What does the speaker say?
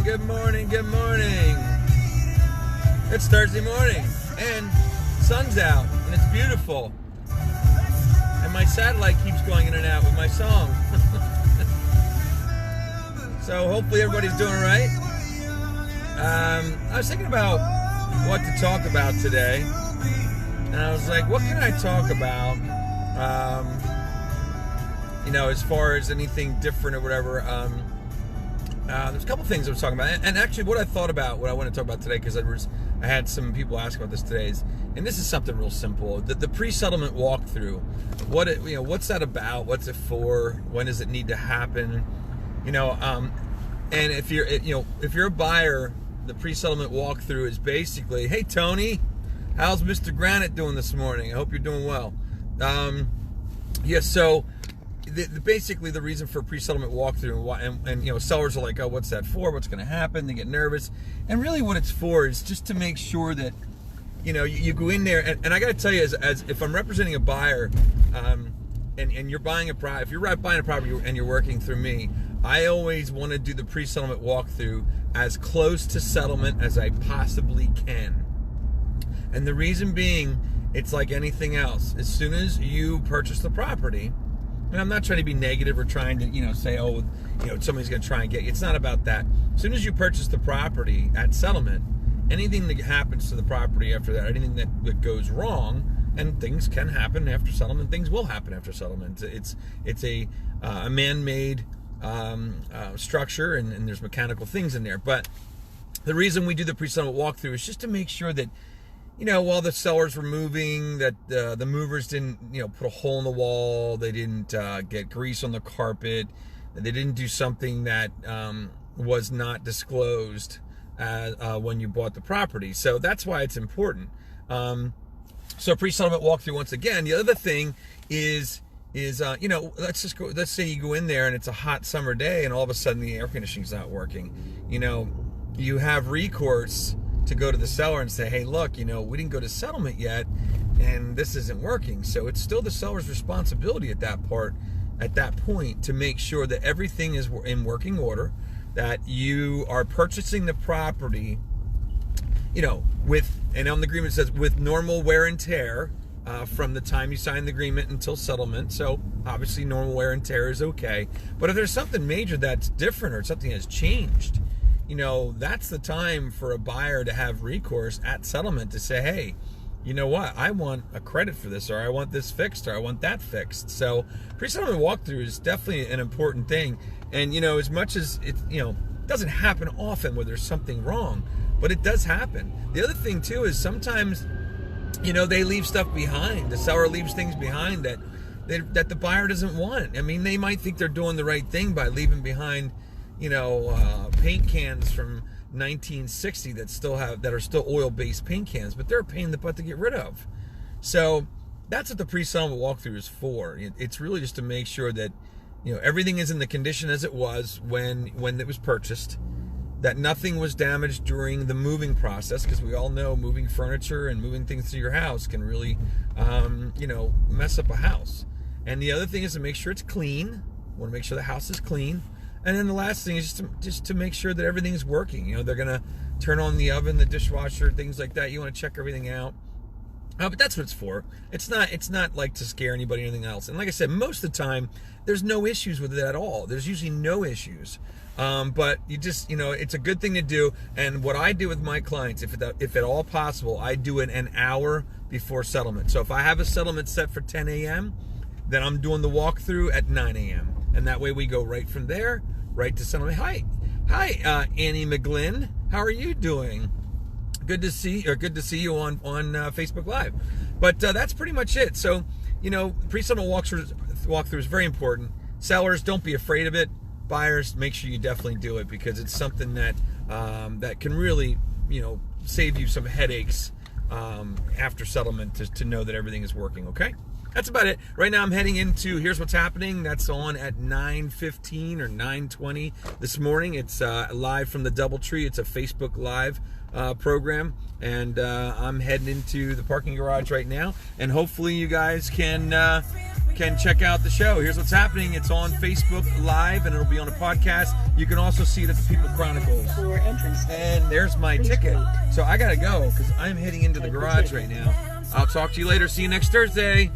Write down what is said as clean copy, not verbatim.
good morning, good morning. It's Thursday morning and sun's out and it's beautiful. And my satellite keeps going in and out with my song. So hopefully everybody's doing all right. I was thinking about what to talk about today. And I was like, what can I talk about? As far as anything different or whatever. There's a couple things I was talking about, and actually, what I thought about, what I want to talk about today, because I had some people ask about this today, and this is something real simple: the pre-settlement walkthrough. What's that about? What's it for? When does it need to happen? And if you're a buyer, the pre-settlement walkthrough is basically, hey Tony, how's Mr. Granite doing this morning? I hope you're doing well. So. Basically, the reason for a pre-settlement walkthrough, and sellers are like, oh, what's that for? What's going to happen? They get nervous, and really, what it's for is just to make sure that you go in there. And I got to tell you, as if I'm representing a buyer, and you're buying a property, if you're buying a property and you're working through me, I always want to do the pre-settlement walkthrough as close to settlement as I possibly can. And the reason being, it's like anything else. As soon as you purchase the property. And I'm not trying to be negative or trying to, say, somebody's going to try and get you. It's not about that. As soon as you purchase the property at settlement, anything that happens to the property after that, anything that goes wrong, and things can happen after settlement, things will happen after settlement. It's a man-made structure, and there's mechanical things in there. But the reason we do the pre-settlement walkthrough is just to make sure that, while the sellers were moving, that the movers didn't, put a hole in the wall, they didn't get grease on the carpet, they didn't do something that was not disclosed when you bought the property. So that's why it's important. So pre-settlement walkthrough, once again. The other thing is let's say you go in there and it's a hot summer day and all of a sudden the air conditioning's not working. You have recourse to go to the seller and say, hey, look, we didn't go to settlement yet and this isn't working. So it's still the seller's responsibility at that point to make sure that everything is in working order, that you are purchasing the property, and on the agreement it says with normal wear and tear from the time you sign the agreement until settlement. So obviously normal wear and tear is okay. But if there's something major that's different or something has changed, that's the time for a buyer to have recourse at settlement to say, hey, you know what? I want a credit for this, or I want this fixed, or I want that fixed. So pre-settlement walkthrough is definitely an important thing. And, as much as it, doesn't happen often where there's something wrong, but it does happen. The other thing too is sometimes, they leave stuff behind. The seller leaves things behind that the buyer doesn't want. I mean, they might think they're doing the right thing by leaving behind paint cans from 1960 that are still oil-based paint cans, but they're a pain in the butt to get rid of. So that's what the pre-settlement walkthrough is for. It's really just to make sure that everything is in the condition as it was when it was purchased, that nothing was damaged during the moving process, because we all know moving furniture and moving things through your house can really mess up a house. And the other thing is to make sure it's clean. You want to make sure the house is clean. And then the last thing is just to make sure that everything's working. They're going to turn on the oven, the dishwasher, things like that. You want to check everything out. But that's what it's for. It's not like to scare anybody or anything else. And like I said, most of the time, there's no issues with it at all. There's usually no issues. But you just, it's a good thing to do. And what I do with my clients, if at all possible, I do it an hour before settlement. So if I have a settlement set for 10 a.m., then I'm doing the walkthrough at 9 a.m. And that way we go right from there, right to settlement. Hi, Annie McGlynn. How are you doing? Good to see you on Facebook Live. But that's pretty much it. So, pre-settlement walkthrough is very important. Sellers, don't be afraid of it. Buyers, make sure you definitely do it, because it's something that that can really, save you some headaches after settlement to know that everything is working. Okay. That's about it. Right now I'm heading into Here's What's Happening. That's on at 9:15 or 9:20 this morning. It's live from the DoubleTree. It's a Facebook Live program. And I'm heading into the parking garage right now. And hopefully you guys can can check out the show. Here's what's happening. It's on Facebook Live, and it'll be on a podcast. You can also see it at the People Chronicles. And there's my ticket. So I got to go because I'm heading into the garage right now. I'll talk to you later. See you next Thursday.